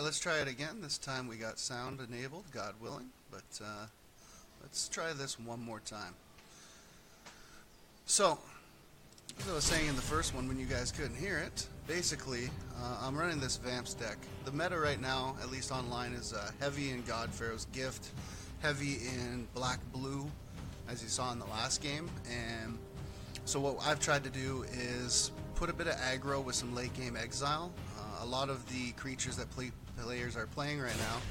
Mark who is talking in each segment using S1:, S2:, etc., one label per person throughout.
S1: let's try it again. This time we got sound enabled, God willing, but let's try this one more time. So, as I was saying in the first one when you guys couldn't hear it, basically I'm running this Vamps deck. The meta right now, at least online, is heavy in God Pharaoh's Gift, heavy in Black-Blue, as you saw in the last game, and so what I've tried to do is put a bit of aggro with some late game exile. A lot of the creatures that players are playing right now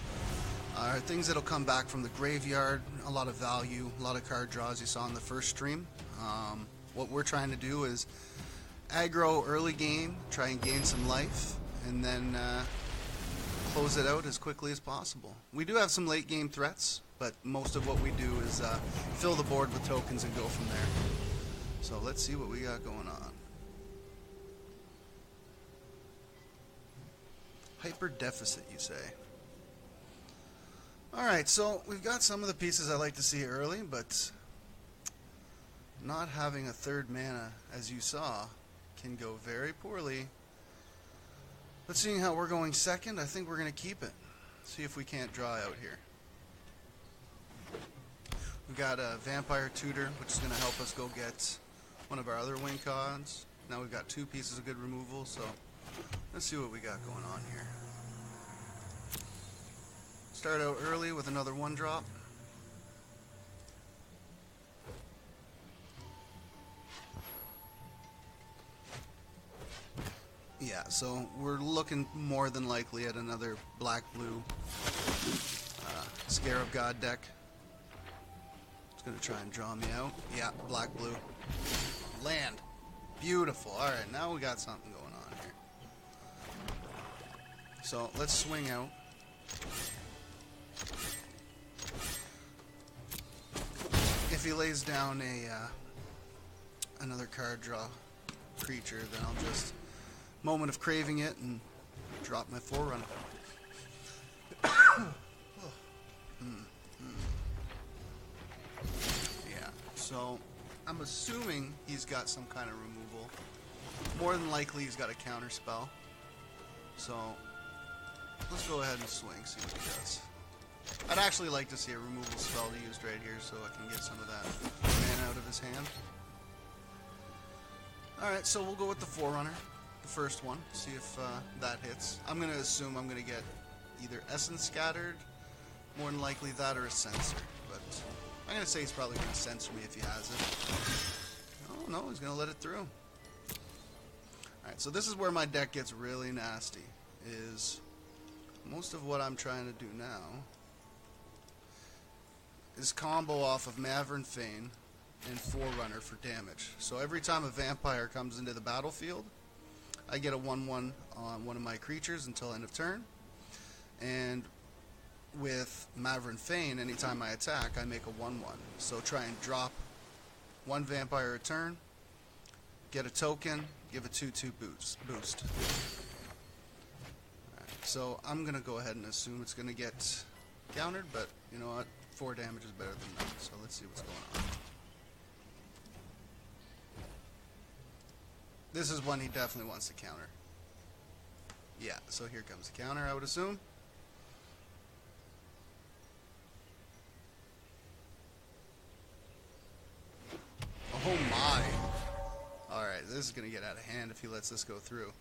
S1: are things that'll come back from the graveyard, a lot of value, a lot of card draws you saw in the first stream. What we're trying to do is aggro early game, try and gain some life, and then close it out as quickly as possible. We do have some late game threats, but most of what we do is fill the board with tokens and go from there. So let's see what we got going on. Hyper deficit, you say? Alright, so we've got some of the pieces I like to see early, but not having a third mana, as you saw, can go very poorly. But seeing how we're going second, I think we're going to keep it. See if we can't draw out here. We've got a Vampire Tutor, which is going to help us go get one of our other win cons. Now we've got two pieces of good removal, so let's see what we got going on here. Start out early with another 1-drop. Yeah, so we're looking more than likely at another Black-Blue Scarab God deck. It's going to try and draw me out. Yeah, Black-Blue. Land. Beautiful. Alright, now we got something going on here. So, let's swing out. If he lays down another card draw creature, then I'll just moment of craving it and drop my Forerunner. Yeah, so I'm assuming he's got some kind of removal. More than likely he's got a counter spell. So let's go ahead and swing, see what he does. I'd actually like to see a removal spell used right here so I can get some of that mana out of his hand. Alright, so we'll go with the Forerunner, the first one, see if that hits. I'm going to assume I'm going to get either Essence Scattered, more than likely that, or a Censor. But I'm going to say he's probably going to censor me if he has it. Oh no, he's going to let it through. Alright, so this is where my deck gets really nasty, is most of what I'm trying to do now is combo off of Mavern Fane and Forerunner for damage. So every time a vampire comes into the battlefield, I get a 1/1 on one of my creatures until end of turn. And with Mavern Fane, anytime I attack, I make a 1/1. So try and drop one vampire a turn, get a token, give a 2/2 boost. Alright, so I'm going to go ahead and assume it's going to get countered, but you know what? 4 damage is better than none, so let's see what's going on. This is one he definitely wants to counter. Yeah, so here comes the counter, I would assume. Oh my! Alright, this is going to get out of hand if he lets this go through.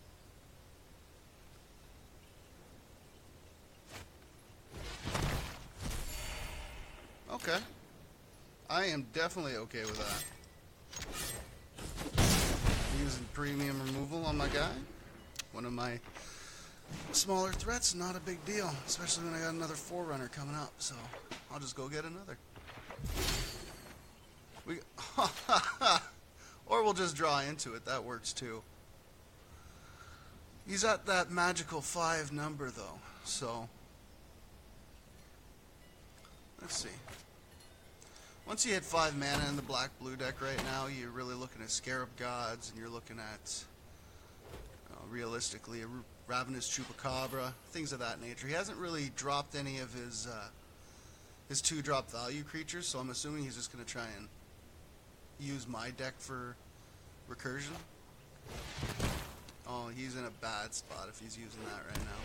S1: Okay. I am definitely okay with that. Using premium removal on my guy. One of my smaller threats, not a big deal. Especially when I got another Forerunner coming up. So, I'll just go get another. Or we'll just draw into it. That works too. He's at that magical 5 number though. So, let's see. Once you hit 5 mana in the Black-Blue deck right now, you're really looking at Scarab Gods, and you're looking at, realistically, a Ravenous Chupacabra, things of that nature. He hasn't really dropped any of his 2-drop value creatures, so I'm assuming he's just going to try and use my deck for recursion. Oh, he's in a bad spot if he's using that right now.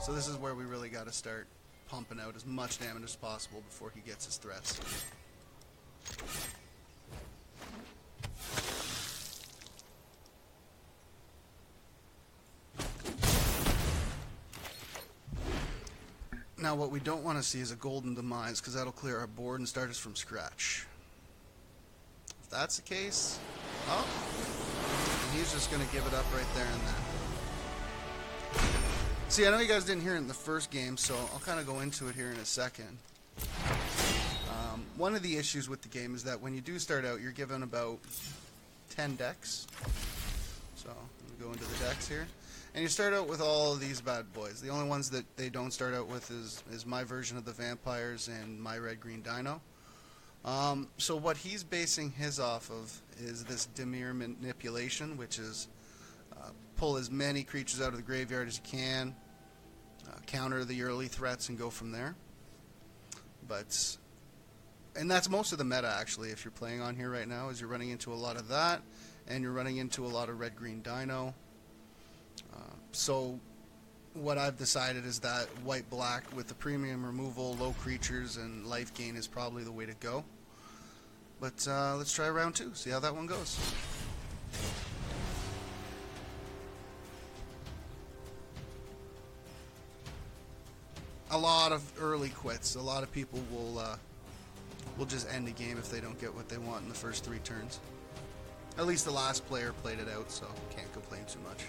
S1: So this is where we really got to start pumping out as much damage as possible before he gets his threats. Now what we don't want to see is a golden demise, because that'll clear our board and start us from scratch. If that's the case, oh, he's just going to give it up right there and then. See, I know you guys didn't hear it in the first game, so I'll kind of go into it here in a second. One of the issues with the game is that when you do start out, you're given about 10 decks. So, I'm going to go into the decks here. And you start out with all of these bad boys. The only ones that they don't start out with is my version of the vampires and my red-green dino. So what he's basing his off of is this Dimir manipulation, which is pull as many creatures out of the graveyard as you can, counter the early threats, and go from there. And that's most of the meta, actually, if you're playing on here right now, is you're running into a lot of that, and you're running into a lot of red-green dino. So what I've decided is that white-black with the premium removal, low creatures, and life gain is probably the way to go. But let's try round 2, see how that one goes. A lot of early quits. A lot of people will just end the game if they don't get what they want in the first 3 turns. At least the last player played it out, so can't complain too much.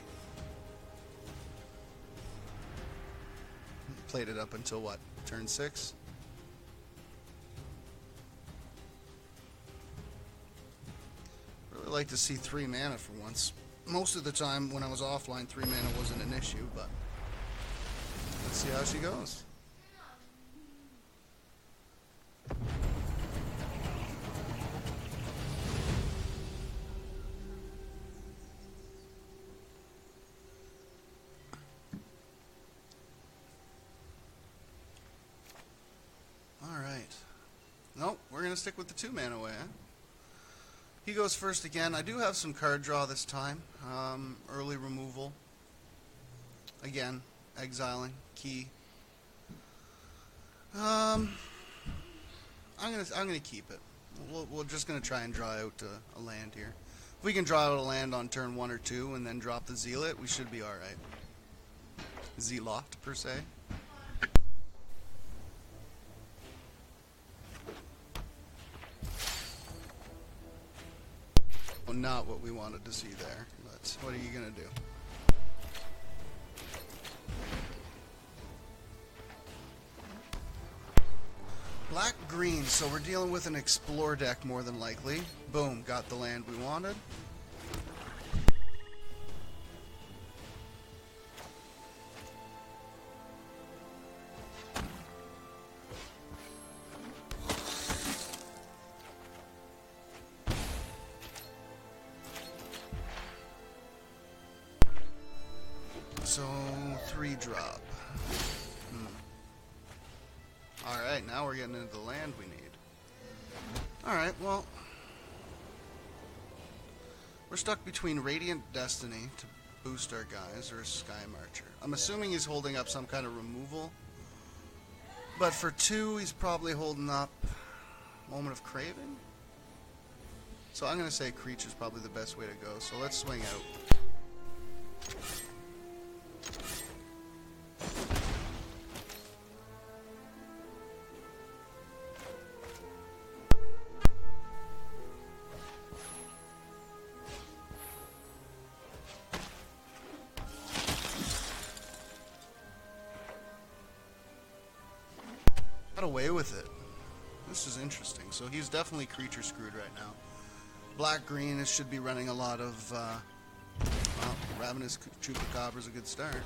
S1: Played it up until what? Turn 6? Really like to see 3 mana for once. Most of the time when I was offline, 3 mana wasn't an issue, but let's see how she goes. Nope, we're going to stick with the 2 mana way. He goes first again. I do have some card draw this time. Early removal. Again, exiling, key. I'm gonna keep it. We're just gonna try and draw out a land here. If we can draw out a land on turn 1 or 2 and then drop the Zealot, we should be all right. Zealot per se. Well, not what we wanted to see there, but what are you gonna do? Black-green, so we're dealing with an explore deck more than likely. Boom, got the land we wanted. So, 3 drop. Alright, now we're getting into the land we need. Alright, well, we're stuck between Radiant Destiny to boost our guys or Sky Marcher. I'm assuming he's holding up some kind of removal, but for 2 he's probably holding up Moment of Craving. So I'm going to say Creature's probably the best way to go, so let's swing out. Got away with it. This is interesting. So he's definitely creature screwed right now. Black-green should be running a lot of, well, Ravenous Chupacabra's a good start.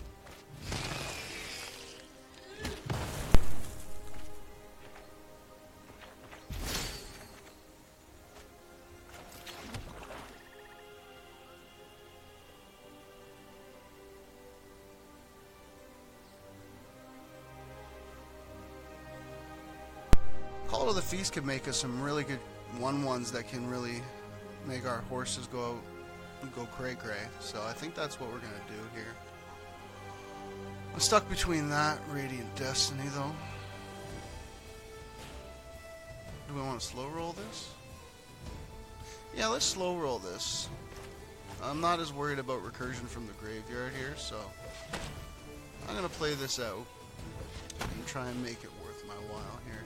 S1: Call of the Feast could make us some really good 1/1s that can really make our horses go cray-cray. So I think that's what we're going to do here. I'm stuck between that Radiant Destiny though. Do we want to slow roll this? Yeah, let's slow roll this. I'm not as worried about recursion from the graveyard here, so I'm going to play this out and try and make it worth my while here.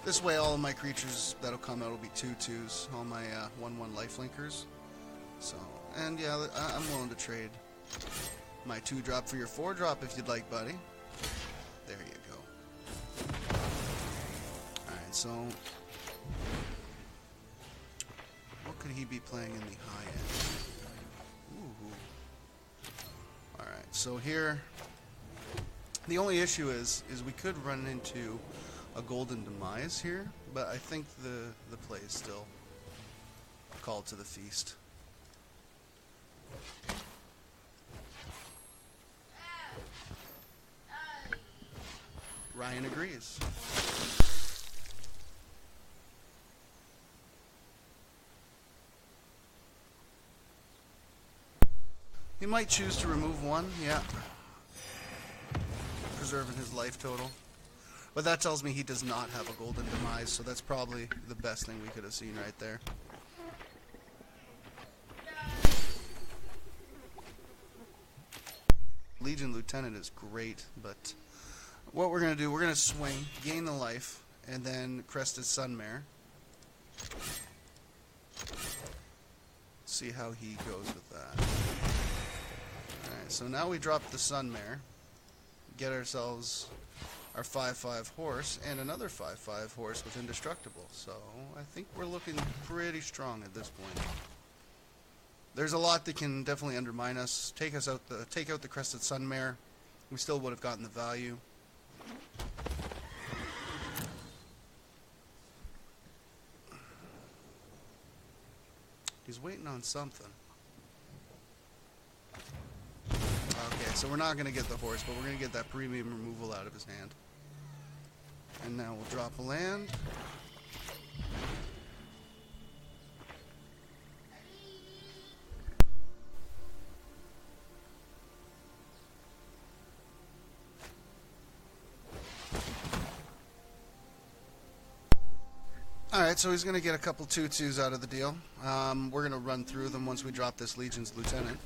S1: This way all of my creatures that'll come out will be 2/2s, all my 1/1 lifelinkers. So, and yeah, I'm willing to trade my 2-drop for your 4-drop if you'd like, buddy. There you go. Alright, so what could he be playing in the high end? Ooh. Alright, so here the only issue is we could run into a golden demise here, but I think the play is still called to the feast. Ryan agrees. He might choose to remove one, yeah. Preserving his life total. But that tells me he does not have a golden demise, so that's probably the best thing we could have seen right there. Legion Lieutenant is great, but what we're going to do, we're going to swing, gain the life, and then Crested Sunmare. See how he goes with that. Alright, so now we drop the Sunmare, get ourselves our 5/5 horse, and another 5/5 horse with Indestructible. So I think we're looking pretty strong at this point. There's a lot that can definitely undermine us. Take out the Crested Sunmare. We still would have gotten the value. He's waiting on something. Okay, so we're not going to get the horse, but we're going to get that premium removal out of his hand. And now we'll drop a land. Alright, so he's going to get a couple 2/2s out of the deal. We're going to run through them once we drop this Legion's Lieutenant.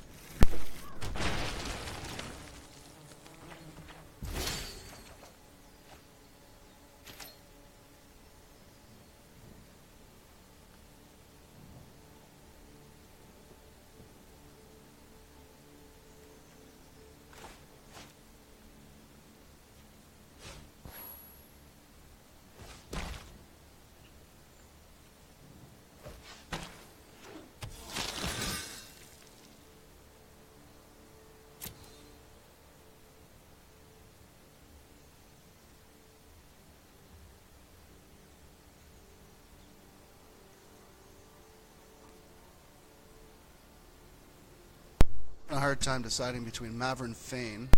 S1: A hard time deciding between Mavern Fane,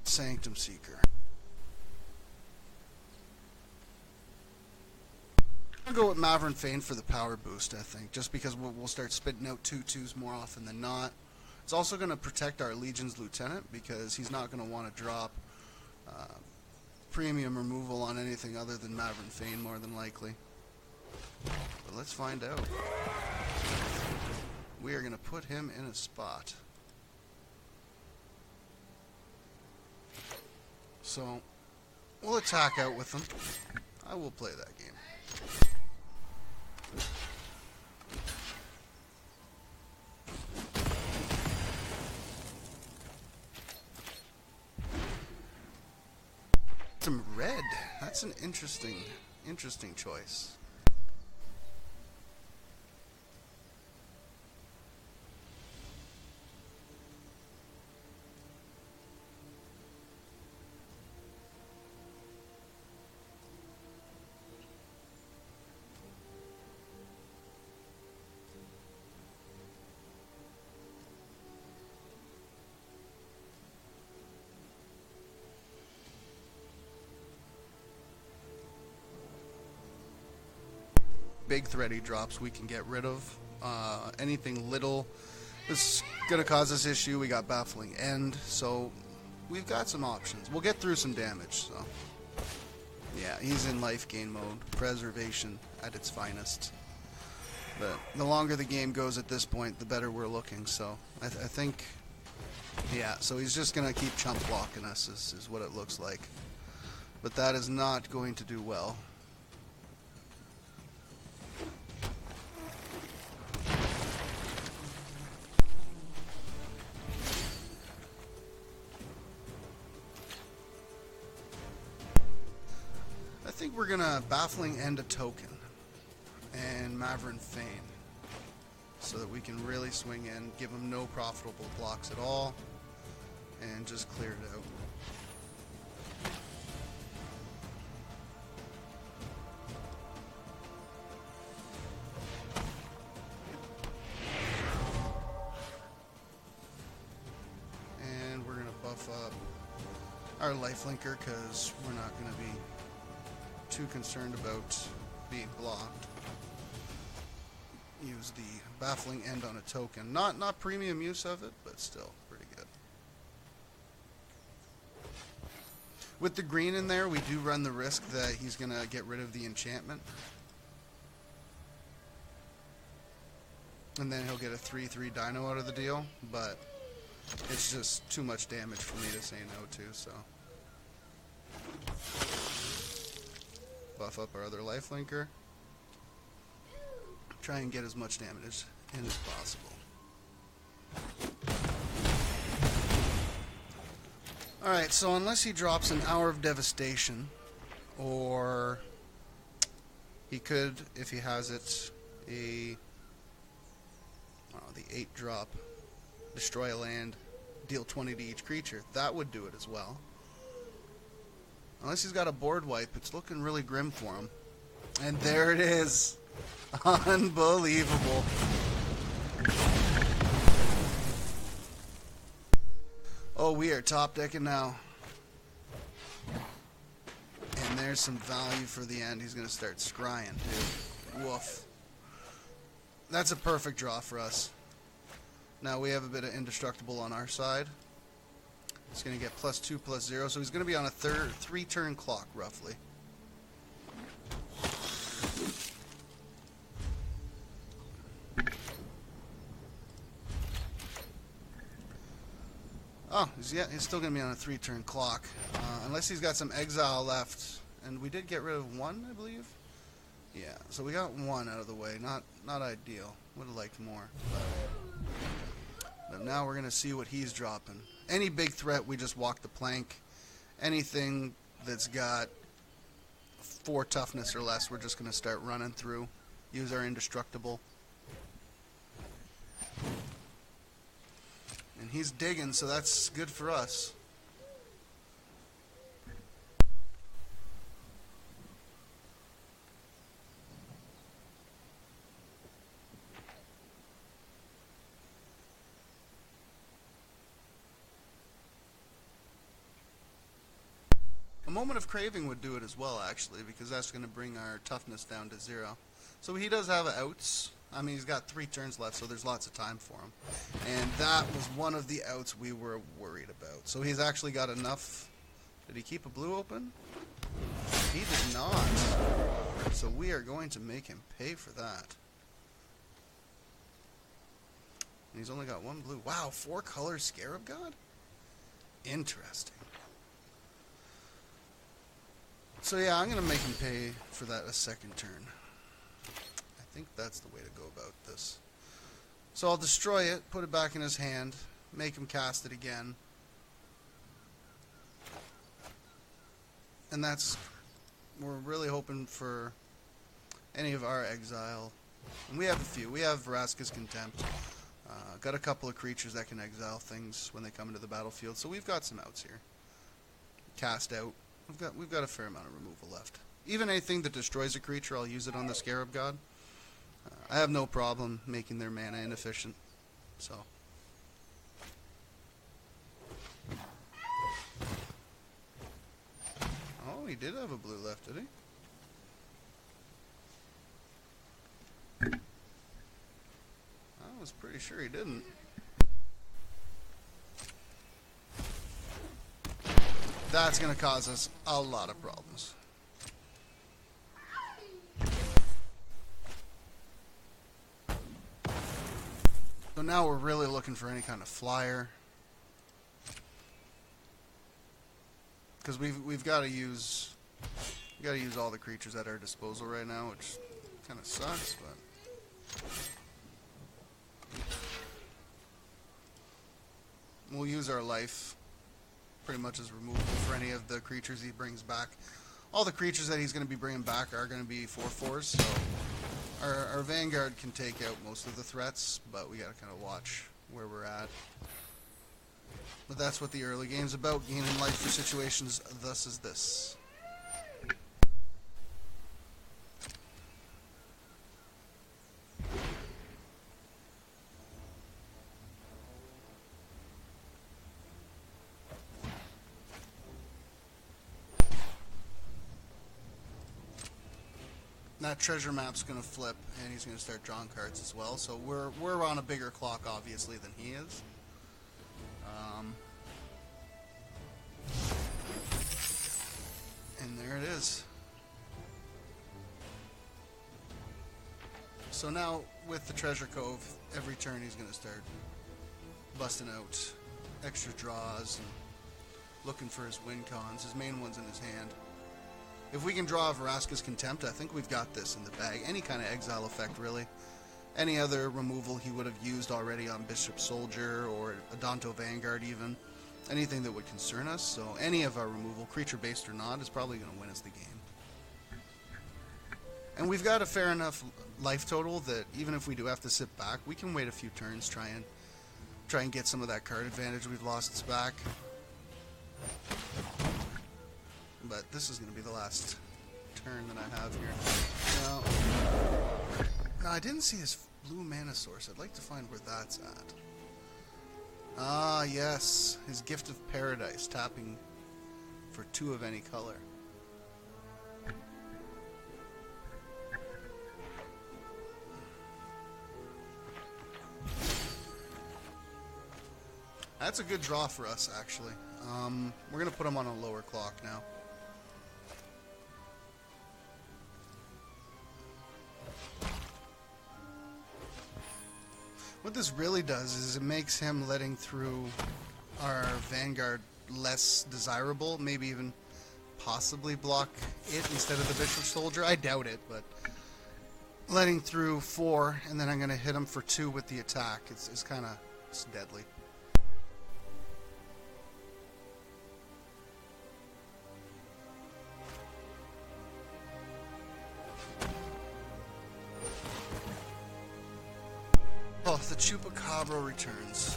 S1: Sanctum Seeker. I'll go with Mavern Fane for the power boost, I think, just because we'll start spitting out 2/2s more often than not. It's also going to protect our Legion's Lieutenant because he's not going to want to drop premium removal on anything other than Mavern Fane more than likely. But let's find out. We are going to put him in a spot. So, we'll attack out with him. I will play that game. Some red. That's an interesting choice. Big threat he drops we can get rid of. anything little that's going to cause us issue. We got Baffling End, so we've got some options. We'll get through some damage, so yeah, he's in life gain mode, preservation at its finest. But the longer the game goes at this point, the better we're looking, so I think, yeah, so he's just going to keep chump blocking us is what it looks like. But that is not going to do well. I think we're gonna Baffling End a token and Maverin Feign so that we can really swing in, give him no profitable blocks at all, and just clear it out. And we're gonna buff up our lifelinker because we're not gonna be too concerned about being blocked. Use the Baffling End on a token. Not premium use of it, but still pretty good. With the green in there, we do run the risk that he's gonna get rid of the enchantment. And then he'll get a 3/3 dino out of the deal, but it's just too much damage for me to say no to, so. Buff up our other lifelinker. Try and get as much damage in as possible. Alright, so unless he drops an Hour of Devastation, or he could, if he has it, the 8 drop, destroy a land, deal 20 to each creature, that would do it as well. Unless he's got a board wipe, it's looking really grim for him. And there it is. Unbelievable. Oh, we are top decking now. And there's some value for the end. He's going to start scrying, dude. Woof. That's a perfect draw for us. Now we have a bit of indestructible on our side. He's going to get +2/+0, so he's going to be on a 3-turn clock, roughly. Oh, he's still going to be on a 3-turn clock. Unless he's got some exile left. And we did get rid of 1, I believe. Yeah, so we got 1 out of the way. Not ideal. Would have liked more. But now we're going to see what he's dropping. Any big threat, we just walk the plank. Anything that's got 4 toughness or less, we're just going to start running through. Use our indestructible. And he's digging, so that's good for us. A Moment of Craving would do it as well, actually, because that's going to bring our toughness down to 0. So he does have outs. I mean, he's got 3 turns left, so there's lots of time for him. And that was one of the outs we were worried about. So he's actually got enough. Did he keep a blue open? He did not. So we are going to make him pay for that. And he's only got 1 blue. Wow, 4 colors Scarab God? Interesting. So yeah, I'm going to make him pay for that a second turn. I think that's the way to go about this. So I'll destroy it, put it back in his hand, make him cast it again. And that's, we're really hoping for any of our exile. And we have a few. We have Vraska's Contempt. Got a couple of creatures that can exile things when they come into the battlefield. So we've got some outs here. Cast out. We've got a fair amount of removal left. Even anything that destroys a creature, I'll use it on the Scarab God. I have no problem making their mana inefficient. So. Oh, he did have a blue left, did he? was pretty sure he didn't. That's going to cause us a lot of problems. So now we're really looking for any kind of flyer. Because we've got to use all the creatures at our disposal right now, which kind of sucks, but we'll use our life pretty much as removal for any of the creatures he brings back. All the creatures that he's going to be bringing back are going to be 4/4s, so our Vanguard can take out most of the threats, but we got to kind of watch where we're at. But that's what the early game's about, gaining life for situations thus as this. That treasure map's going to flip, and he's going to start drawing cards as well. So we're on a bigger clock, obviously, than he is. And there it is. So now, with the treasure cove, every turn he's going to start busting out extra draws and looking for his win cons. His main one's in his hand. If we can draw Vraska's Contempt, I think we've got this in the bag. Any kind of exile effect, really. Any other removal he would have used already on Bishop Soldier or Adonto Vanguard even. Anything that would concern us. So any of our removal, creature-based or not, is probably going to win us the game. And we've got a fair enough life total that even if we do have to sit back, we can wait a few turns, try and get some of that card advantage we've lost back. But this is going to be the last turn that I have here. No, I didn't see his blue mana source. I'd like to find where that's at. Ah, yes. His Gift of Paradise, tapping for 2 of any color. That's a good draw for us, actually. We're going to put him on a lower clock now. What this really does is it makes him letting through our Vanguard less desirable, maybe even possibly block it instead of the Bishop Soldier. I doubt it, but letting through 4 and then I'm going to hit him for 2 with the attack. It's kind of deadly. Oh, the Chupacabra returns.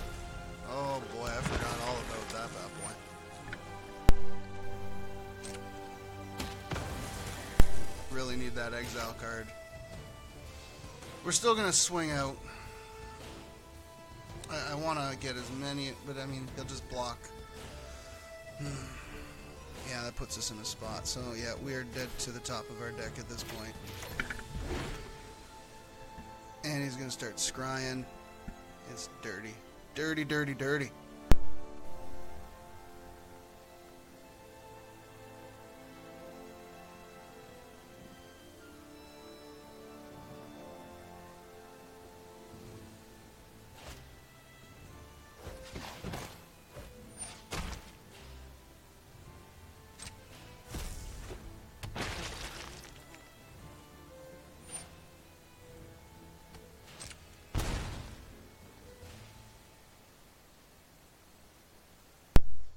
S1: Oh boy, I forgot all about that bad boy. Really need that exile card. We're still gonna swing out. I want to get as many, but I mean, he'll just block. Yeah, that puts us in a spot. So yeah, we are dead to the top of our deck at this point. And he's going to start scrying. It's dirty. Dirty, dirty, dirty.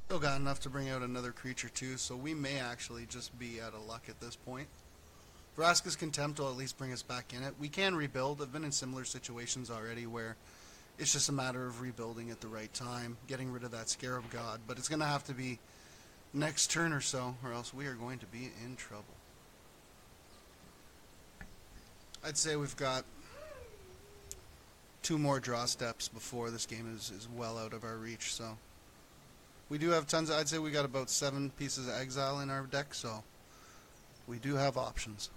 S1: Still got enough to bring out another creature too, so we may actually just be out of luck at this point. Vraska's Contempt will at least bring us back in it. We can rebuild. I've been in similar situations already where it's just a matter of rebuilding at the right time, getting rid of that Scarab God, but it's going to have to be next turn or so, or else we are going to be in trouble. I'd say we've got 2 more draw steps before this game is well out of our reach, so we do have tons. I'd say we got about 7 pieces of exile in our deck, so we do have options.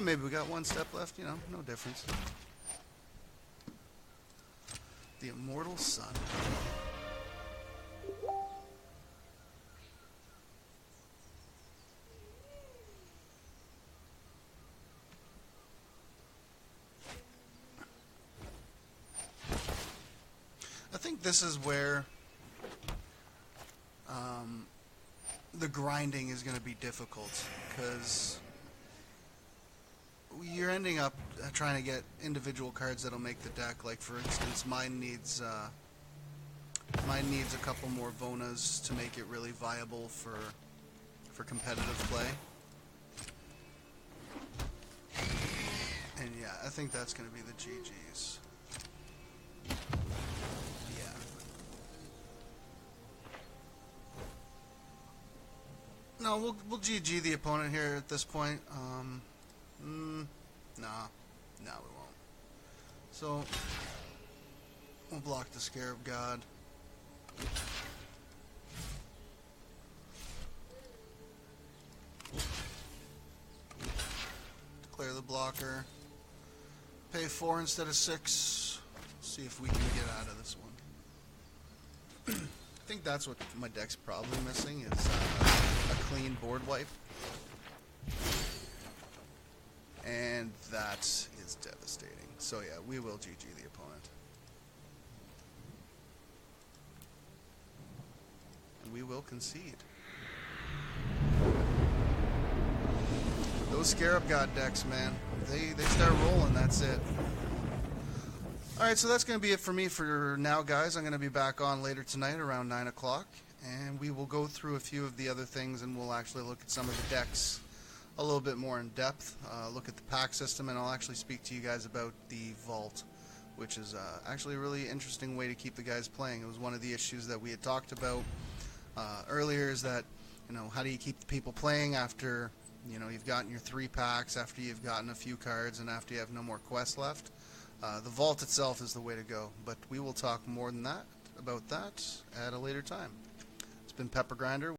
S1: Maybe we got one step left, you know, no difference. The Immortal Sun. I think this is where the grinding is going to be difficult, because you're ending up trying to get individual cards that'll make the deck. Like for instance, mine needs a couple more Vonas to make it really viable for competitive play. And yeah, I think that's going to be the GGs. No, we'll GG the opponent here at this point. Nah, we won't. So we'll block the Scarab God. Declare the blocker. Pay 4 instead of 6. See if we can get out of this one. I think that's what my deck's probably missing, is a clean board wipe. And that is devastating. So yeah, we will GG the opponent. And we will concede. Those Scarab God decks, man, they start rolling, that's it. Alright, so that's going to be it for me for now, guys. I'm going to be back on later tonight around 9 o'clock, and we will go through a few of the other things, and we'll actually look at some of the decks a little bit more in depth, look at the pack system, and I'll actually speak to you guys about the Vault, which is actually a really interesting way to keep the guys playing. It was one of the issues that we had talked about earlier, is that, you know, how do you keep the people playing after, you know, you've gotten your 3 packs, after you've gotten a few cards, and after you have no more quests left. The Vault itself is the way to go, but we will talk more than that about that at a later time. It's been PepperGrinder.